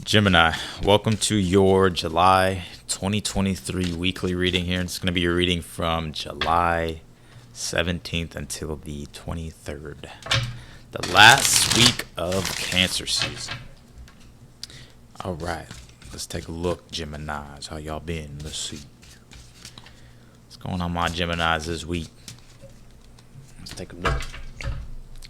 Gemini, welcome to your July 2023 weekly reading here. It's going to be your reading from July 17th until the 23rd, the last week of Cancer season. All right, let's take a look, Geminis. How y'all been? Let's see. What's going on, my Geminis, this week? Let's take a look.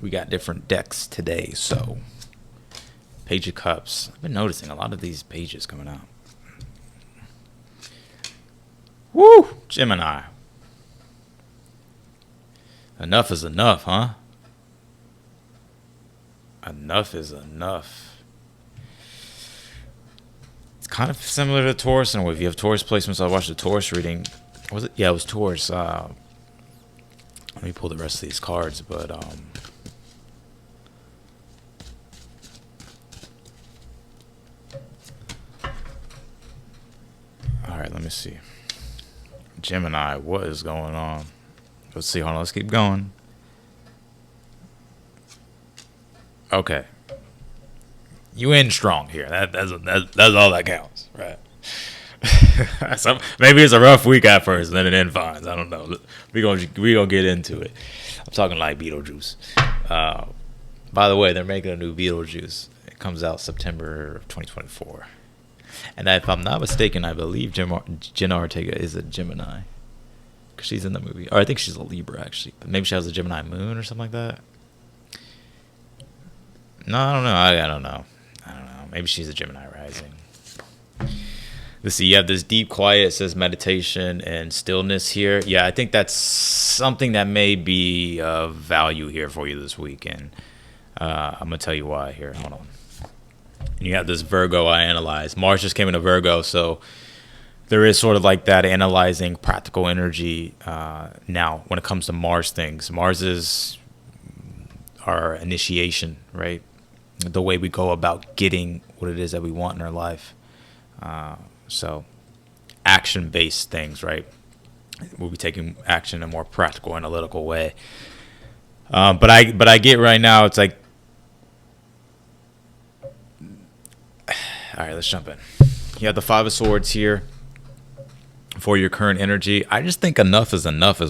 We got different decks today, so... Page of Cups. I've been noticing a lot of these pages coming out. Woo! Gemini. Enough is enough, huh? Enough is enough. It's kind of similar to Taurus in a way. If you have Taurus placements, I watched the Taurus reading. Was it? Yeah, it was Taurus. Let me pull the rest of these cards, but all right, let me see. Gemini, what is going on? Let's see. Hold on. Let's keep going. Okay. You in strong here. That's all that counts, right? Maybe it's a rough week at first, and then it ends fine. I don't know. We gonna get into it. I'm talking like Beetlejuice. By the way, they're making a new Beetlejuice. It comes out September of 2024. And if I'm not mistaken, I believe Jenna Ortega is a Gemini. Because she's in the movie. Or I think she's a Libra, actually. But maybe she has a Gemini moon or something like that. No, I don't know. I don't know. Maybe she's a Gemini rising. Let's see. You have this deep quiet. It says meditation and stillness here. Yeah, I think that's something that may be of value here for you this weekend. I'm going to tell you why here. Hold on. And you have this Virgo I analyze. Mars just came into Virgo, so there is sort of like that analyzing practical energy now when it comes to Mars things. Mars is our initiation, right? The way we go about getting what it is that we want in our life. So action-based things, right? We'll be taking action in a more practical, analytical way. But I get right now, it's like, all right, let's jump in. You have the Five of Swords here for your current energy. I just think enough is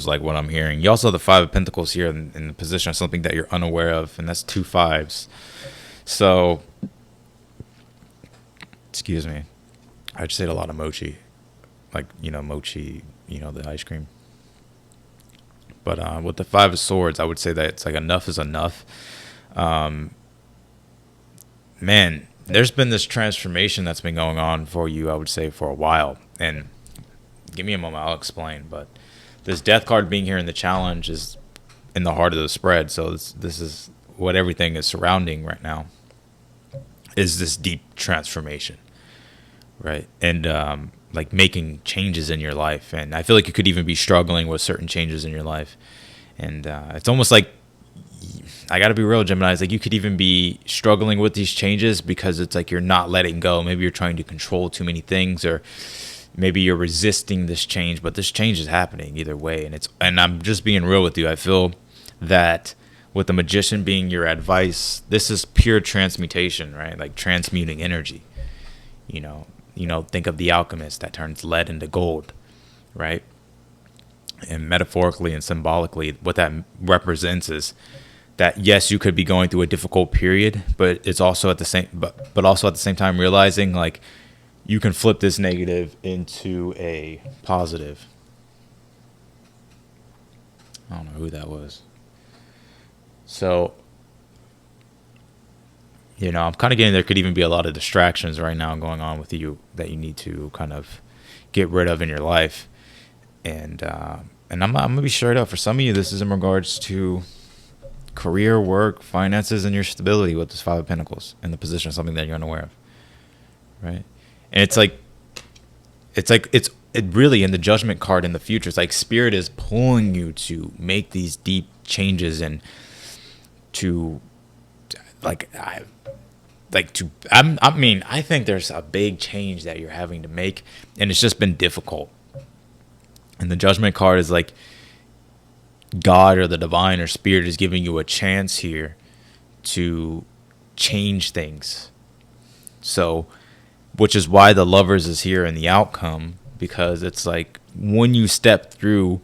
like what I'm hearing. You also have the Five of Pentacles here in the position of something that you're unaware of, and that's 2 5s. So, excuse me. I just ate a lot of mochi. Like, mochi, the ice cream. But with the Five of Swords, I would say that it's like enough is enough. Man, there's been this transformation that's been going on for you, I would say, for a while. And give me a moment, I'll explain. But this Death card being here in the challenge is in the heart of the spread. So this is what everything is surrounding right now, is this deep transformation, right? And like making changes in your life. And I feel like you could even be struggling with certain changes in your life. And it's almost like, I got to be real, Gemini. It's like you could even be struggling with these changes because it's like you're not letting go. Maybe you're trying to control too many things, or maybe you're resisting this change, but this change is happening either way. And I'm just being real with you. I feel that with the Magician being your advice, this is pure transmutation, right? Like transmuting energy. Think of the alchemist that turns lead into gold, right? And metaphorically and symbolically, what that represents is that yes, you could be going through a difficult period, but it's also at the same but also at the same time realizing like you can flip this negative into a positive. I don't know who that was. So, I'm kind of getting there could even be a lot of distractions right now going on with you that you need to kind of get rid of in your life. And I'm gonna be straight up. For some of you, this is in regards to career, work, finances, and your stability with this Five of Pentacles in the position of something that you're unaware of, right? And it's really in the Judgment card in the future. It's like Spirit is pulling you to make these deep changes and to I think there's a big change that you're having to make, and it's just been difficult. And the Judgment card is like God or the divine or spirit is giving you a chance here to change things. So which is why the Lovers is here in the outcome, because it's like when you step through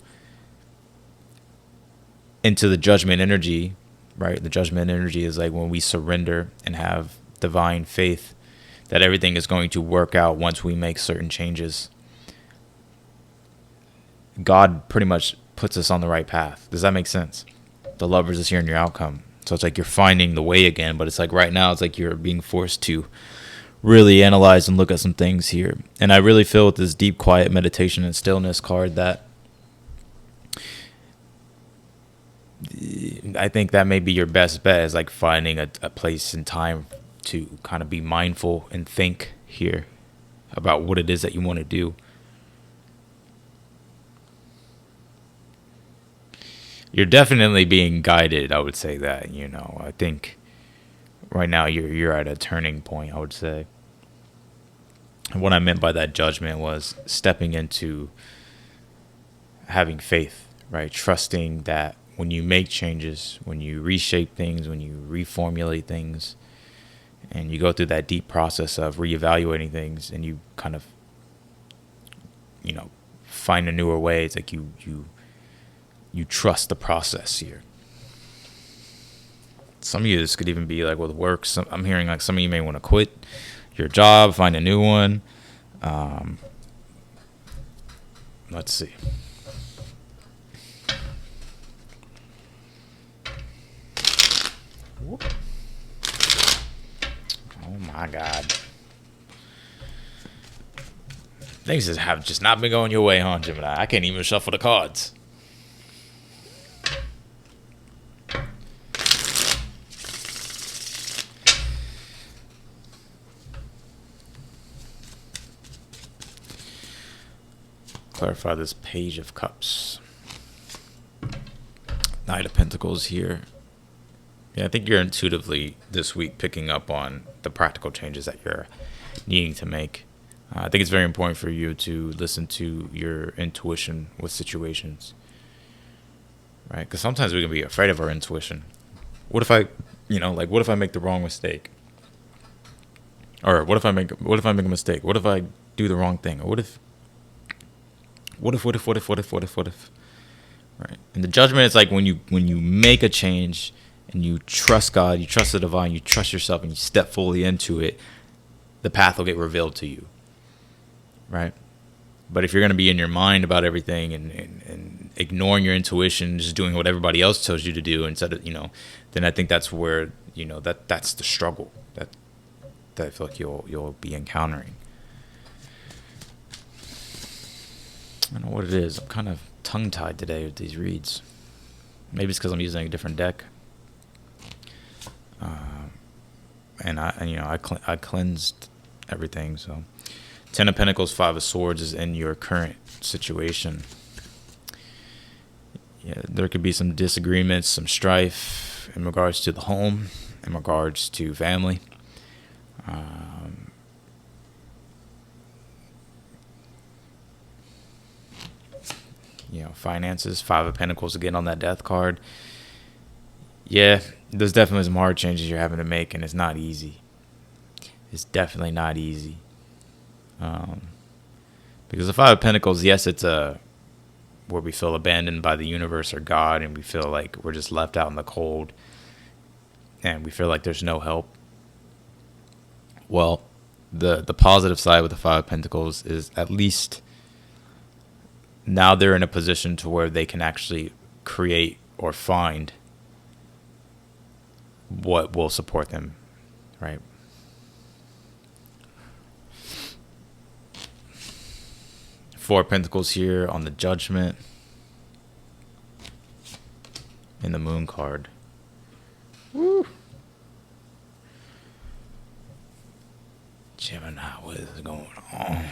into the judgment energy, right? The judgment energy is like when we surrender and have divine faith that everything is going to work out once we make certain changes. God pretty much puts us on the right path. Does that make sense? The Lovers is here in your outcome. So it's like you're finding the way again, but it's like right now it's like you're being forced to really analyze and look at some things here. And I really feel with this deep, quiet meditation and stillness card that I think that may be your best bet, is like finding a place and time to kind of be mindful and think here about what it is that you want to do. You're definitely being guided, I would say that, I think right now you're at a turning point, I would say. And what I meant by that judgment was stepping into having faith, right? Trusting that when you make changes, when you reshape things, when you reformulate things, and you go through that deep process of reevaluating things, and you kind of, find a newer way, it's like you trust the process here. Some of you, this could even be like with work. I'm hearing like some of you may want to quit your job, find a new one. Let's see. Oh my God. Things have just not been going your way, huh, Gemini? I can't even shuffle the cards. Clarify this Page of Cups. Knight of Pentacles here. Yeah, I think you're intuitively this week picking up on the practical changes that you're needing to make. I think it's very important for you to listen to your intuition with situations, right? Because sometimes we can be afraid of our intuition. What if I make the wrong mistake? Or what if I make a mistake? What if I do the wrong thing? Or what if? Right. And the judgment is like when you make a change and you trust God, you trust the divine, you trust yourself, and you step fully into it, the path will get revealed to you. Right? But if you're going to be in your mind about everything and ignoring your intuition, just doing what everybody else tells you to do instead of, then I think that's where, that's the struggle that I feel like you'll be encountering. I don't know what it is. I'm kind of tongue-tied today with these reads. Maybe it's because I'm using a different deck. And I cleansed everything. So, Ten of Pentacles, Five of Swords is in your current situation. Yeah, there could be some disagreements, some strife in regards to the home, in regards to family. Finances, Five of Pentacles again on that Death card. Yeah, there's definitely some hard changes you're having to make, and it's not easy. It's definitely not easy. Because the Five of Pentacles, yes, it's where we feel abandoned by the universe or God, and we feel like we're just left out in the cold, and we feel like there's no help. Well, the positive side with the Five of Pentacles is at least now they're in a position to where they can actually create or find what will support them, right? Four of Pentacles here on the Judgment in the Moon card. Woo. Gemini, what is going on?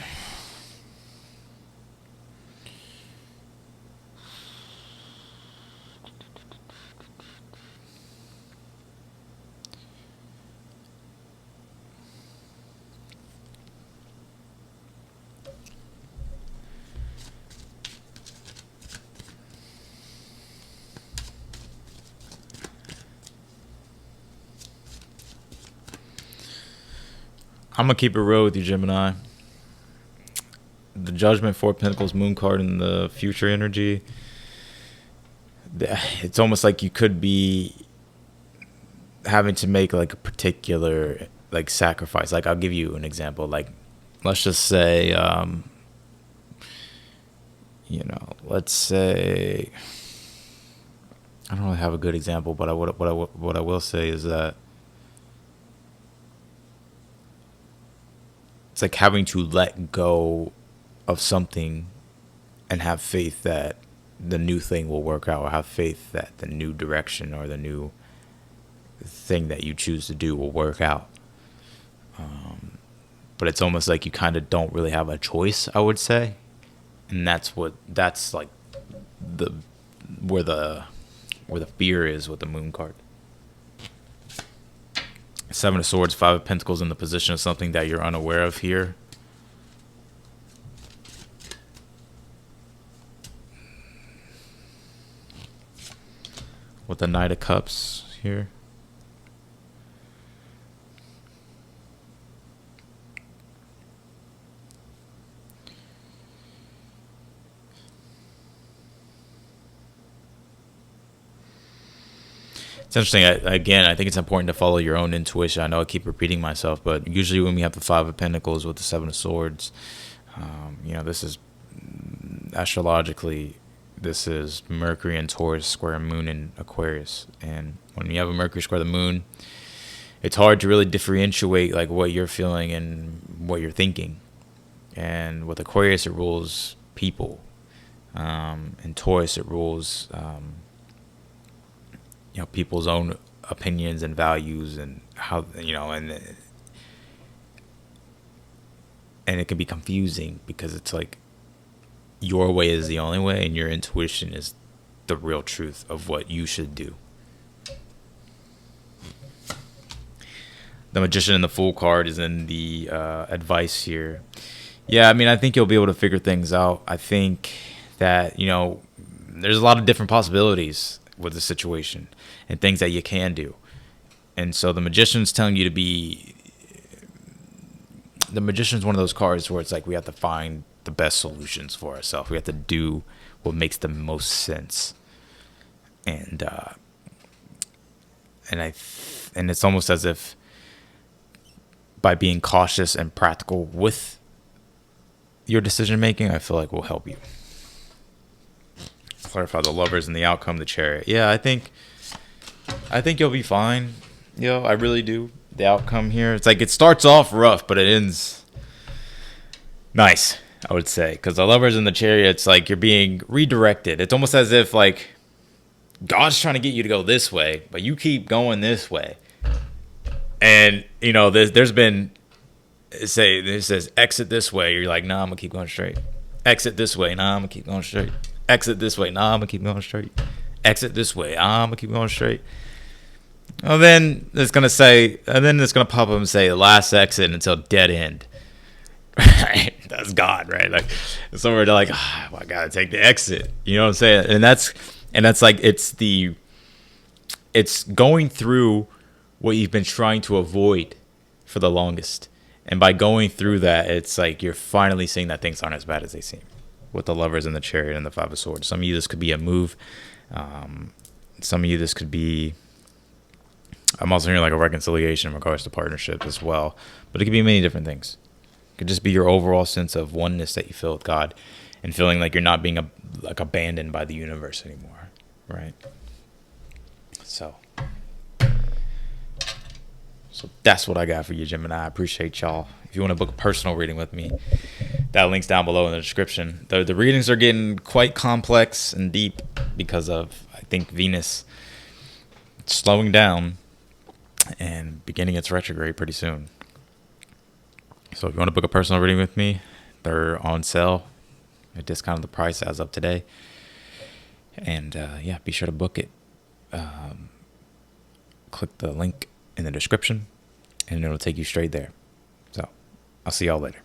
I'm gonna keep it real with you, Gemini. The Judgment, Four of Pentacles, Moon card, and the future energy. It's almost like you could be having to make like a particular like sacrifice. Like I'll give you an example. Like let's just say, let's say I don't really have a good example, but what I will say is that it's like having to let go of something and have faith that the new thing will work out, or have faith that the new direction or the new thing that you choose to do will work out. But it's almost like you kind of don't really have a choice, I would say. And that's like the where the fear is with the Moon card. Seven of Swords, Five of Pentacles in the position of something that you're unaware of here. With the Knight of Cups here. It's interesting. Again, I think it's important to follow your own intuition. I know I keep repeating myself, but usually when we have the Five of Pentacles with the Seven of Swords, this is astrologically, this is Mercury in Taurus square Moon in Aquarius. And when you have a Mercury square the Moon, it's hard to really differentiate like what you're feeling and what you're thinking. And with Aquarius, it rules people. In Taurus, it rules people's own opinions and values, and how and it can be confusing because it's like your way is the only way and your intuition is the real truth of what you should do. The Magician and the Fool card is in the advice here. Yeah, I mean, I think you'll be able to figure things out. I think that there's a lot of different possibilities with the situation and things that you can do. And so the Magician's telling you to be... The Magician's one of those cards where it's like we have to find the best solutions for ourselves. We have to do what makes the most sense. And it's almost as if by being cautious and practical with your decision making, I feel like will help you. Clarify the Lovers and the outcome, the Chariot. Yeah, I think you'll be fine. I really do. The outcome here, it's like it starts off rough, but it ends nice, I would say. Because the Lovers and the Chariot, it's like you're being redirected. It's almost as if like God's trying to get you to go this way, but you keep going this way. And there's been, it says exit this way. You're like, nah, I'm gonna keep going straight. Exit this way. Nah, I'm gonna keep going straight. Exit this way. Nah, I'm gonna keep going straight. Exit this way. I'm gonna keep going straight. Well, then it's gonna pop up and say the last exit until dead end. Right? That's God, right? Like somewhere to like, well, I gotta take the exit. You know what I'm saying? And that's like it's going through what you've been trying to avoid for the longest. And by going through that, it's like you're finally seeing that things aren't as bad as they seem. With the Lovers and the Chariot and the Five of Swords. Some of you, this could be a move. Some of you, this could be... I'm also hearing like a reconciliation in regards to partnership as well. But it could be many different things. It could just be your overall sense of oneness that you feel with God. And feeling like you're not being abandoned by the universe anymore. Right? So that's what I got for you, Gemini. I appreciate y'all. If you want to book a personal reading with me, that link's down below in the description. The readings are getting quite complex and deep because of, I think, Venus slowing down and beginning its retrograde pretty soon. So if you want to book a personal reading with me, they're on sale. I discounted the price as of today. And be sure to book it. Click the link in the description and it'll take you straight there. So I'll see y'all later.